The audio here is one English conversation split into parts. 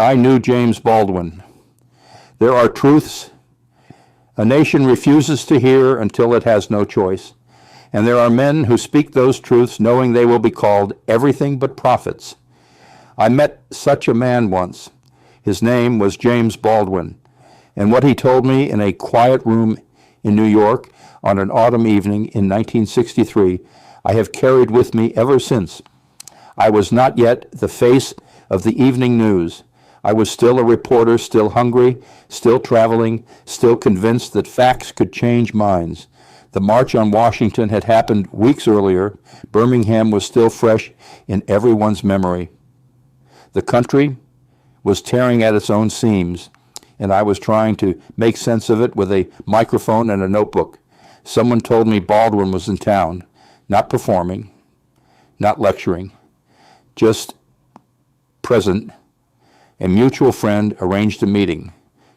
I knew James Baldwin. There are truths a nation refuses to hear until it has no choice. And there are men who speak those truths knowing they will be called everything but prophets. I met such a man once. His name was James Baldwin. And what he told me in a quiet room in New York on an autumn evening in 1963, I have carried with me ever since. I was not yet the face of the evening news. I was still a reporter, still hungry, still traveling, still convinced that facts could change minds. The March on Washington had happened weeks earlier. Birmingham was still fresh in everyone's memory. The country was tearing at its own seams, and I was trying to make sense of it with a microphone and a notebook. Someone told me Baldwin was in town, not performing, not lecturing, just present. A mutual friend arranged a meeting.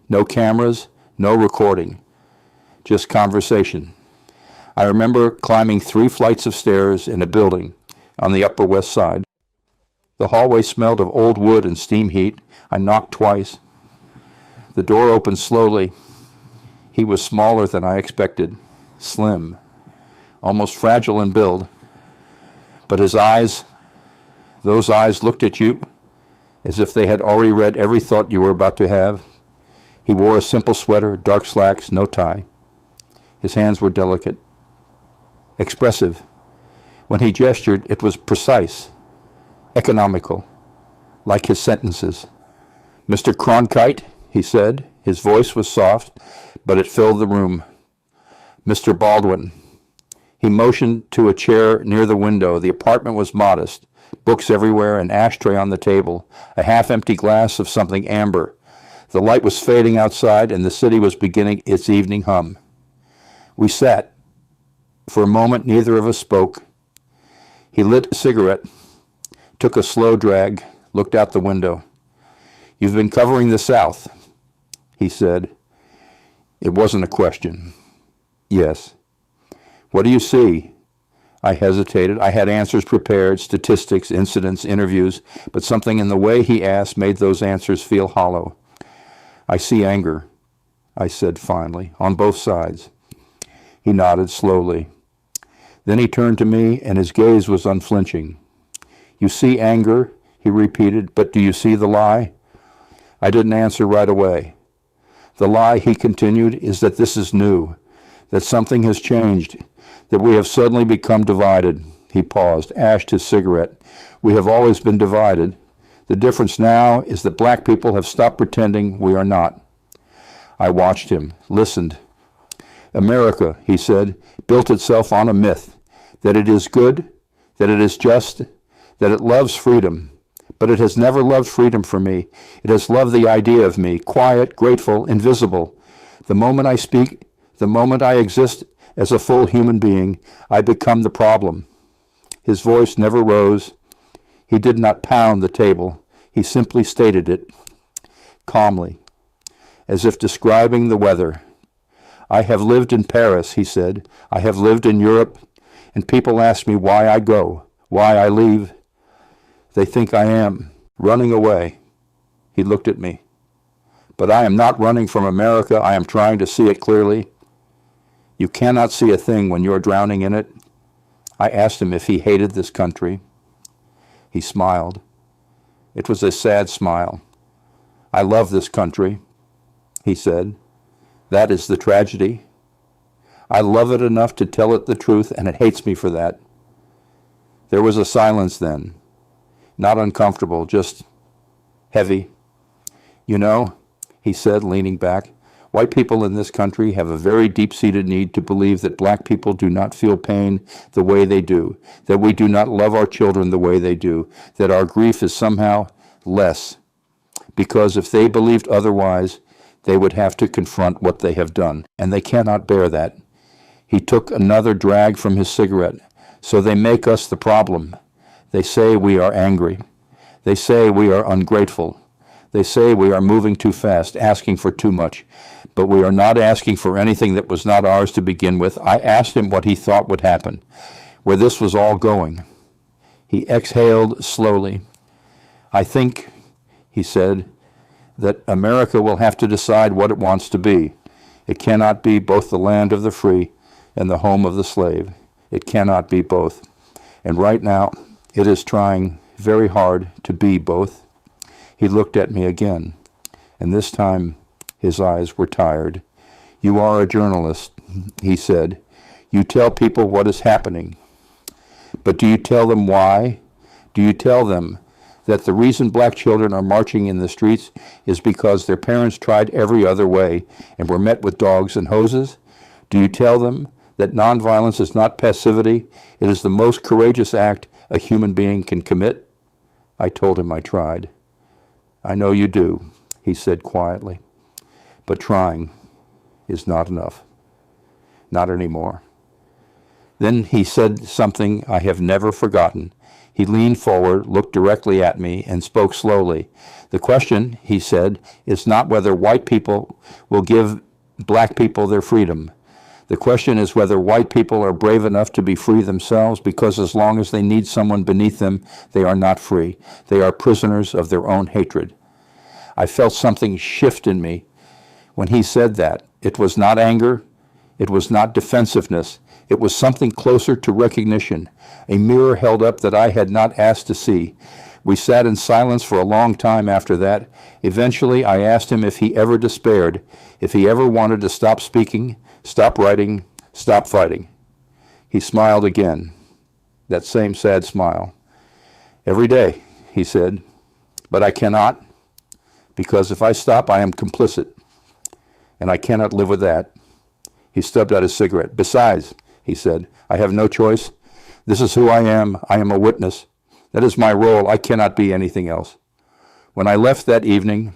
No cameras, no recording, just conversation. I remember climbing 3 flights of stairs in a building on the Upper West Side. The hallway smelled of old wood and steam heat. I knocked twice. The door opened slowly. He was smaller than I expected, slim, almost fragile in build. But his eyes, those eyes looked at you as if they had already read every thought you were about to have. He wore a simple sweater, dark slacks, no tie. His hands were delicate, expressive. When he gestured, it was precise, economical, like his sentences. "Mr. Cronkite," he said. His voice was soft, but it filled the room. "Mr. Baldwin." He motioned to a chair near the window. The apartment was modest. Books everywhere, an ashtray on the table, a half-empty glass of something amber. The light was fading outside, and the city was beginning its evening hum. We sat. For a moment, neither of us spoke. He lit a cigarette, took a slow drag, looked out the window. "You've been covering the South," he said. It wasn't a question. "Yes." "What do you see?" I hesitated. I had answers prepared, statistics, incidents, interviews, but something in the way he asked made those answers feel hollow. "I see anger," I said finally, "on both sides." He nodded slowly. Then he turned to me, and his gaze was unflinching. "You see anger," he repeated, "but do you see the lie?" I didn't answer right away. "The lie," he continued, "is that this is new, that something has changed, that we have suddenly become divided." He paused, ashed his cigarette. "We have always been divided. The difference now is that black people have stopped pretending we are not." I watched him, listened. "America," he said, "built itself on a myth, that it is good, that it is just, that it loves freedom. But it has never loved freedom for me. It has loved the idea of me, quiet, grateful, invisible. The moment I speak, the moment I exist as a full human being, I become the problem." His voice never rose. He did not pound the table. He simply stated it, calmly, as if describing the weather. "I have lived in Paris," he said. "I have lived in Europe, and people ask me why I go, why I leave. They think I am running away." He looked at me. "But I am not running from America. I am trying to see it clearly." "You cannot see a thing when you're drowning in it." I asked him if he hated this country. He smiled. It was a sad smile. "I love this country," he said. "That is the tragedy. I love it enough to tell it the truth, and it hates me for that." There was a silence then. Not uncomfortable, just heavy. "You know," he said, leaning back, "white people in this country have a very deep-seated need to believe that black people do not feel pain the way they do, that we do not love our children the way they do, that our grief is somehow less. Because if they believed otherwise, they would have to confront what they have done, and they cannot bear that." He took another drag from his cigarette. "So they make us the problem. They say we are angry. They say we are ungrateful. They say we are moving too fast, asking for too much. But we are not asking for anything that was not ours to begin with." I asked him what he thought would happen, where this was all going. He exhaled slowly. "I think," he said, that America will have to decide what it wants to be. It cannot be both the land of the free and the home of the slave. It cannot be both. And right now, it is trying very hard to be both. He looked at me again, and this time his eyes were tired. You are a journalist, he said. You tell people what is happening. But do you tell them why? Do you tell them that the reason black children are marching in the streets is because their parents tried every other way and were met with dogs and hoses? Do you tell them that nonviolence is not passivity? It is the most courageous act a human being can commit? I told him I tried. I know you do, he said quietly. But trying is not enough. Not anymore. Then he said something I have never forgotten. He leaned forward, looked directly at me, and spoke slowly. The question, he said, is not whether white people will give black people their freedom. The question is whether white people are brave enough to be free themselves, because as long as they need someone beneath them, they are not free. They are prisoners of their own hatred. I felt something shift in me when he said that. It was not anger. It was not defensiveness. It was something closer to recognition, a mirror held up that I had not asked to see. We sat in silence for a long time after that. Eventually, I asked him if he ever despaired, if he ever wanted to stop speaking, stop writing, stop fighting. He smiled again, that same sad smile. Every day, he said, but I cannot, because if I stop, I am complicit, and I cannot live with that. He stubbed out his cigarette. Besides, he said, I have no choice. This is who I am. I am a witness. That is my role. I cannot be anything else. When I left that evening,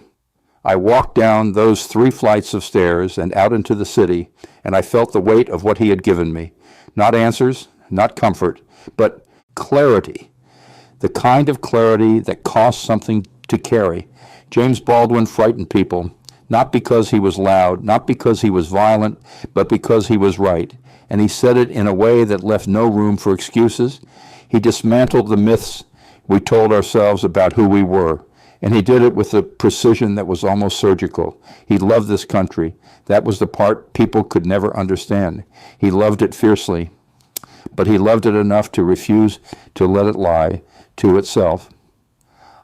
I walked down those 3 flights of stairs and out into the city, and I felt the weight of what he had given me. Not answers, not comfort, but clarity. The kind of clarity that costs something to carry. James Baldwin frightened people, not because he was loud, not because he was violent, but because he was right. And he said it in a way that left no room for excuses. He dismantled the myths we told ourselves about who we were. And he did it with a precision that was almost surgical. He loved this country. That was the part people could never understand. He loved it fiercely, but he loved it enough to refuse to let it lie to itself.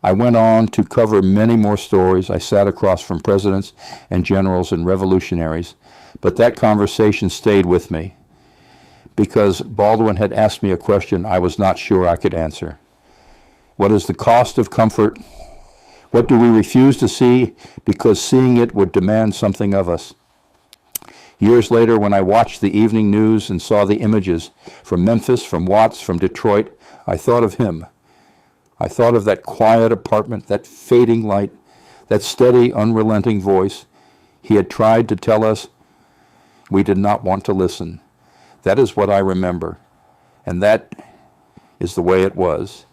I went on to cover many more stories. I sat across from presidents and generals and revolutionaries. But that conversation stayed with me because Baldwin had asked me a question I was not sure I could answer. What is the cost of comfort? What do we refuse to see because seeing it would demand something of us? Years later, when I watched the evening news and saw the images from Memphis, from Watts, from Detroit, I thought of him. I thought of that quiet apartment, that fading light, that steady, unrelenting voice. He had tried to tell us we did not want to listen. That is what I remember, and that is the way it was.